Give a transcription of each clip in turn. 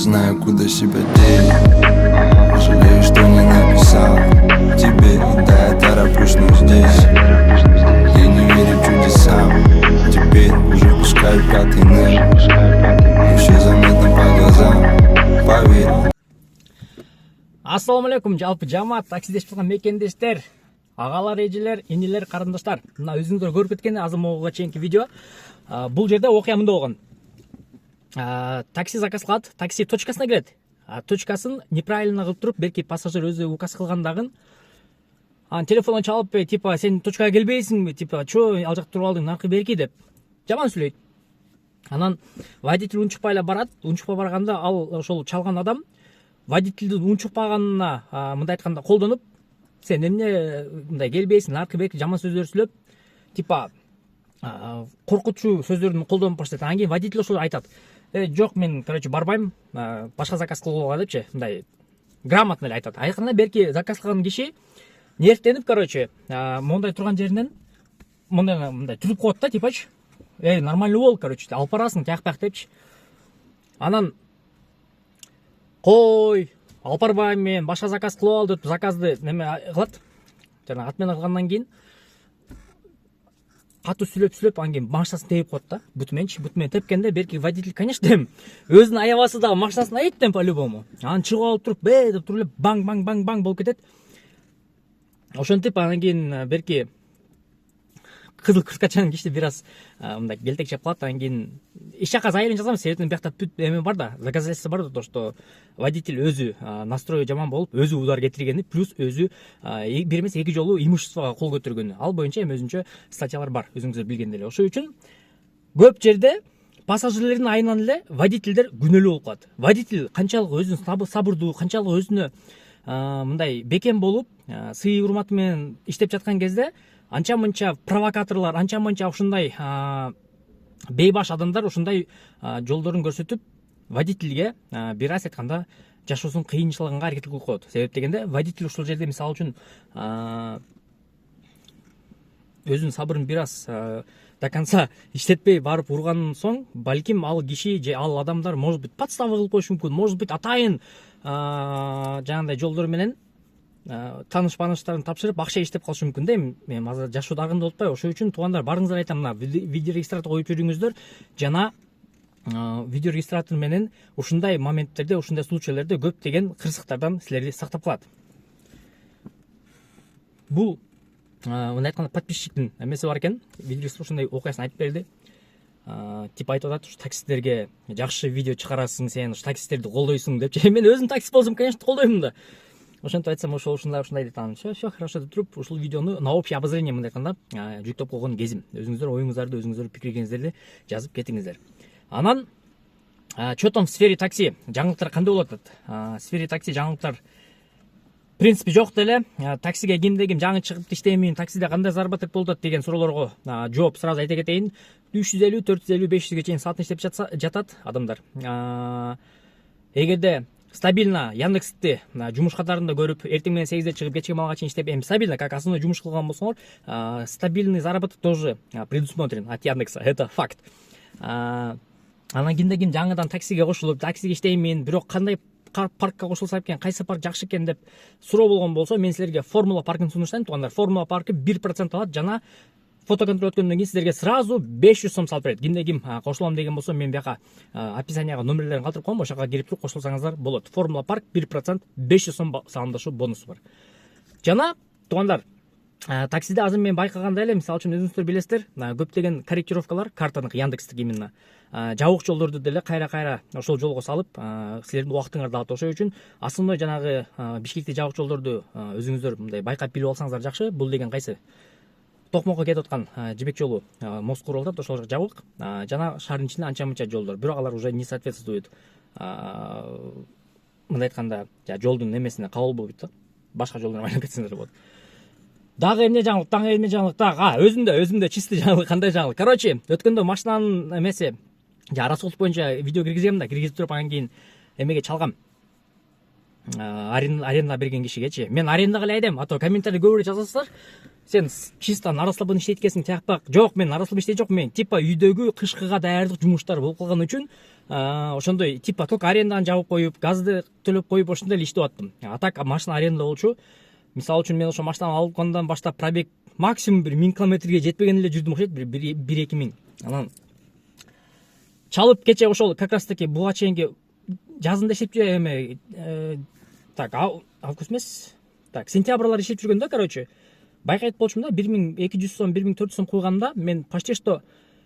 знаю, куда себя деть. Жалею, что не написал тебе, да я тороплюсь, но здесь я не верю чудесам. Теперь уже пускаю пятый нель, еще заметно по глазам, поверь. Ассаламу алейкум, жалпы жамаат, таксидеш болгон мекендештер, агалар, эжелер, инилер, карындаштар. Мына өзүңүздөр көрүп кеткен азыр могуга чейинки видео. Бул жерде окуя мындай болгон. Такси заказ кылат, такси точкасына келет. Точкасын неправильно кылып туруп, белки пассажир өзү указ кылгандагын телефондон чалып, типа сен точкага келбейсиңби, типа чо ал жакта туруп алдың, наркы берки деп жаман сүйлөйт. Анан водитель унчукпай эле барат, унчукпай барганда ал ошол чалган адам водительдин унчукпаганына мындай айтканда колдонуп, сен эмне мындай келбейсиң, наркы берки жаман сөздөр сүйлөп, типа коркутчу сөздөрдүн колдонуп баштайт. Анан кийин водитель ошол айтат: жок, мен, барбайм, башка заказ кылууга депчи, мындай грамотно эле айтат. Айкында берки заказ кылган киши нервтенип, мондай турган жеринен мындай түзүп коет да, типачы, нормально бол, алып барасың, тияк депчи. Анан кой, алып барбайм, мен башка заказ кылып ал деп заказды неме кылат. Жана отмена кылгандан кийин катуу сүйлөп, анан кийин машинасын тепип коет да, бутумен тепкенде берки водитель, конечно, өзүнүн аябасы дагы машинасын айт дем по-любому. Анан чыгып алып туруп, деп туруп эле банг болуп кетет. Ошентип анан кийин берки кызыл кырткачанын киши бир аз мындай келтекчеп калат. Анан кийин иш жакка заявление жазам, себеби биякта эме бар да, доказательство бар да, то что водитель өзү настрою жаман болуп, өзү удар кетиргени, плюс өзү бир эмес эки жолу имуществого кол көтөргөнү. Ал боюнча эми өзүнчө статьялар бар, өзүңүздөр билгендей эле. Ошол үчүн көп жерде пассажирлердин айынан эле водительдер күнөөлүү болуп калат. Водитель канчалык өзүн сабырдуу, канчалык өзүнө мындай бекем болуп, сый урматы менен иштеп жаткан кезде анча-мынча провокаторлор, анча-мынча ушундай бейбаш адамдар ушундай жолдорун көрсөтүп, водительге бир аз айтканда жашоосун кыйынчылыганга аракет кылып коет. Себеп дегенде водитель ушул жерде мисалы үчүн өзүнүн сабырын бир аз до конца иштетпей барып ургандан соң, балким ал киши же ал адамдар может быть подстава кылып коюшу мүмкүн, может быть атайын жанагындай жолдор менен тааныш-бааныштарын тапшырып акча иштеп калышы мүмкүн да. Мен азыр жашоо дагында отпай, ошол үчүн туугандар, барыңыздар айтам, мына видео регистратор коюп жүрүңүздөр, жана видео регистратор менен ушундай моменттерде, ушундай случайларда көптөгөн кырсыктардан силерди сактап калат. Бул мындай айтканда подписчиктин эмеси бар экен, видео ушундай окуясын айтып берди. Типа айтып атат, таксистерге жакшы видео чыгарасың, сен таксистерди колдойсуң депчи. Мен өзүм таксист болсом, конечно, колдоймун да. Ошентип айтсам, ошол ушундай дейт. Анан все хорошо деп туруп, ушул видеону на общее обозрение мындай айтканда жүктөп койгон кезим. Өзүңүздөр оюңуздарды, өзүңүздөрдүн пикириңиздерди жазып кетиңиздер. Анан что там в сфере такси жаңылыктар кандай болот атат? В сфере такси жаңылыктар в принципе жок деле. Таксиге кимде-ким жаңы чыгып иштеймин, таксиде кандай заработок болот деген суроолорго жооп сразу айта кетейин. 350, 450, 500ге чейин саатын иштеп жатат адамдар. Эгерде стабильно Яндексти жумуш катарында көрүп, эртең менен 8де чыгып, кечке малга чейин иштеп, эми стабильно, как основной жумуш кылган болсоңор, стабильный заработок тоже предусмотрен от Яндекса, это факт. Анан кимде-ким жаңыдан таксиге кошулуп, таксиге иштеймин, бирок кандай паркка кошулсам экен, кайсы парк жакшы экен деп суроо болгон болсо, мен силерге формула паркын сунуштайм, туугандар. Формула паркы 1% алат, жана фотоконтроль өткөндөн кийин силерге сразу 500 сом салып берет. Кимде-ким кошулам деген болсо, мен бияка описанияга номерлерин калтырып коем, ошока кирип туруп кошулсаңыздар болот. Формула парк 1%, 500 сом салымдашу бонусу бар. Жана туугандар, таксиде азыр мен байкагандай эле, мисалы үчүн өзүңүздөр билесиздер, көптөгөн корректировкалар картанык, Яндекстики именно жабык жолдорду деле кайра ошол жолго салып, силердин убактыңарды алат. Ошол үчүн основной жанагы Бишкекти жабык жолдорду өзүңүздөр мындай байкап билип алсаңыздар жакшы. Бул деген кайсы? Токмокко кетип аткан жибек жолу мост куруп атат, ошол жабык. Жана шаардын ичинде анча-мынча жолдор, бирок алар уже не соответствует мындай айтканда жолдун эмесине кабыл болбойт да. Башка жолдон айланып кетсеңер болот. Дагы эмне жаңылык, дагы өзүмдө чисти жаңылык, кандай жаңылык? Өткөндө машинанын эмеси расход боюнча видео киргизгем да, киргизип туруп анан кийин эмеге чалгам. Аренда берген кишигечи. Мен арендага эле айдем, а то комментарий көбүрөөк жазасыздар. Сен чисто на расслабон иштейт экенсиң, тияк бак. Жок, мен на расслабон иштейт жокмун. Мен типа үйдөгү кышкыга даярдык жумуштар болуп калган үчүн ошондой типа только аренданы жабып коюп, газды төлөп коюп ошондой эле иштеп аттым. А так машина аренда болчу. Мисалы үчүн мен ошо машинаны алгандан баштап пробег максимум 1000 километрге жетпеген эле жүрдүм окшойт, 1-2 миң. Анан чалып кече ошол как раз таки буга чейинки жазында иштеп эме так август эмес, так сентябрлар иштеп жүргөндө, короче, байкайт болчумун да, 1200 сом, 1400 сом куйганда мен почти что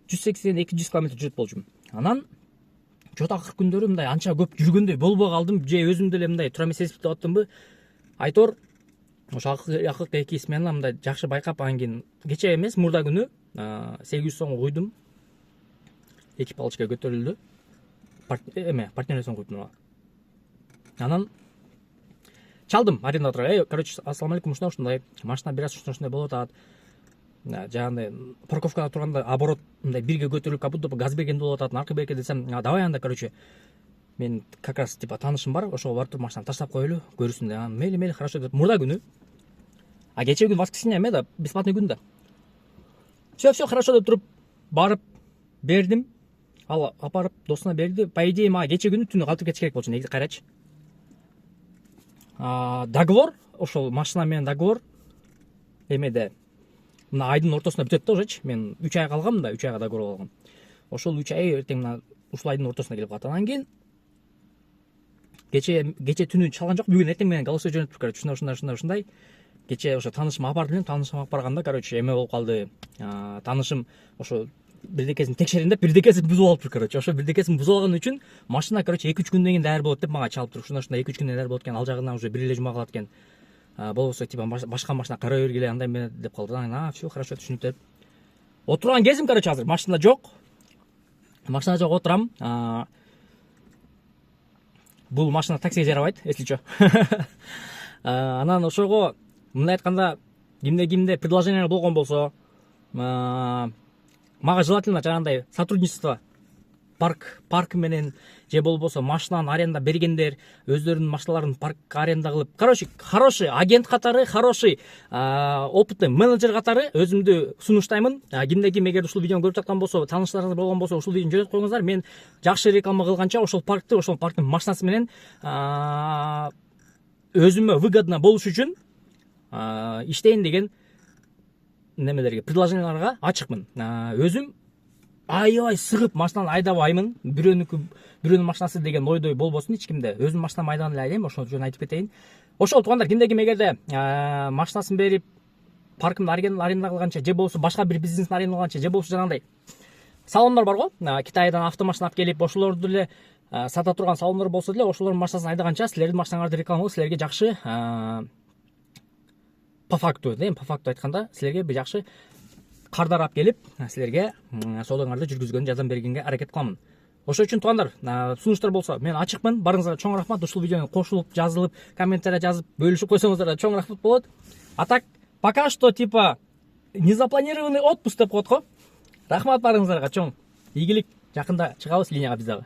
180-200 километр жүрүп болчумун. Анан жот акыркы күндөрү мындай анча көп жүргөндөй болбой калдым, же өзүм деле мындай туура эмес эсептеп аттымбы. Айтор ошо акыркы 2 смена мындай жакшы байкап, анан кийин кече эмес, мурда күнү 800 сом куйдум. 2 палочка көтөрүлдү. Партнер сом куйдум ага. Анан чалдым арендаторго. Короче, ассаламу алейкум, ушундай машина берасыз, ушундай болуп атат. Жаңы парковкада турганда оборот мындай бирге көтөрүлүп, как будто газ бергенде болуп атат, наркы берке десем, давай анда, короче, мен как раз типа таанышым бар, ошого барып туруп машинаны таштап коелу, көрүсүн деп. Мейли, хорошо деп. Мурда күнү. А кече күн воскресенье эме да, бесплатный күн да. Все хорошо деп туруп барып бердим. Ал апарып досуна берди. По идее, мага кече күнү түнү калтырып кетиш керек болчу, негизи карачы. Договор, ошол машина менен договор эмеде мына айдын ортосунда бүтөт да ожечи. Мен 3 ай калгам да, 3 айга договор алгам. Ошол 3 ай эртең мына ушул айдын ортосуна келип калат. Анан кийин кече түнү чалган жок, бүгүн эртең менен голосой жөнөтүп, короче, ушундай. Кече ошо таанышыма алып бардым, таанышыма алып барганда, короче, эме болуп калды. Таанышым ошо бирдекесин текшерин деп, бирдекесин бузуп алыптыр, короче. Ошо бирдекесин бузуп алган үчүн машина, короче, 2-3 күндөн кийин даяр болот деп мага чалып туруп, ушундай 2-3 күндөн даяр болот экен, ал жагынан уже бир эле жума калат экен. Болбосо типа башка машина карай бергиле, андай менен деп калды. Анан все хорошо түшүнүп деп. Отурган кезим, короче, азыр машина жок. Машина жок, отурам. Бул машина таксиге жарабайт, если чо. Анан ошого мындай айтканда, кимде предложение болгон болсо, мага желательно жанагындай сотрудничество парк менен же болбосо машинаны аренда бергендер, өздөрүнүн машиналарын паркка аренда кылып, короче, хороший агент катары, хороший опытный менеджер катары өзүмдү сунуштаймын. Ким эгер ушул видеону көрүп жаткан болсо, тааныштарыңыз болгон болсо, ушул видеону жөнөтүп коюңуздар. Мен жакшы реклама кылганча ошол парктын машинасы менен өзүмө выгодно болуш үчүн иштейин деген немелерге, предложенияларга ачыкмын. Өзүм аябай сыгып машинаны айдабаймын. Бирөөнүн машинасы деген ойдой болбосун эч кимде. Өзүм машинамды айдаган эле айдайм, ошол жөнүндө айтып кетейин. Ошол туугандар, кимде эгерде машинасын берип паркымды аренда кылганча, же болбосо башка бир бизнесин аренда кылганча, же болбосо жанагындай салондор бар го, Китайдан автомашина алып келип, ошолорду деле сата турган салондор болсо деле, ошолордун машинасын айдаганча силердин машинаңарды рекламалоо силерге жакшы, по факту айтканда, силерге бир жакшы кардар алып келип, силерге соолугуңарды жүргүзгөнгө жардам бергенге аракет кыламын. Ошол үчүн туугандар, сунуштар болсо мен ачыкмын. Барыңыздарга чоң рахмат. Ушул видеону кошулуп, жазылып, комментария жазып, бөлүшүп койсоңуздар да чоң рахмат болот. А так, пока что типа незапланированный отпуск деп коет го. Рахмат барыңыздарга чоң. Ийгилик. Жакында чыгабыз линияга биз дагы.